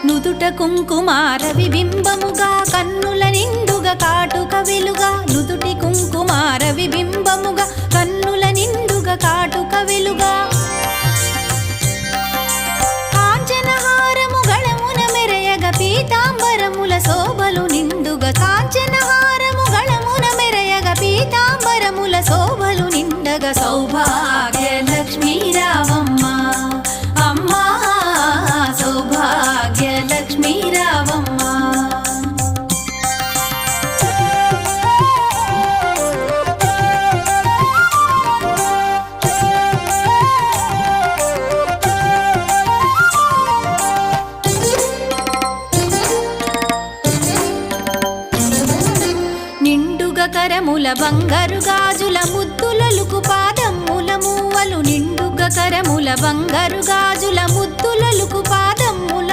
నుదుట కుంకుమార విబింబముగా కన్నుల నిండుగా కాటుక వెలుగా నుదుటి కుంకుమార విబింబముగా కన్నుల నిండుగా కాటుక వెలుగా కాంచనహారము గళమున మెరయగ పీతాంబరముల శోభలు నిండుగా కాంచనహారము గళమున మెరయగ పీతాంబరముల శోభలు నిండగా సౌభాగ్య లక్ష్మీ రావమ్మ అమ్మా సౌభాగ్య లక్ష్మీ రావమ్మ నిండుగా కరముల బంగారు గాజుల ముద్దులలుకు పాదమ్ముల మూవలు నిండుగా కరముల బంగారు గాజుల ముద్దులలుకు పాదమ్ముల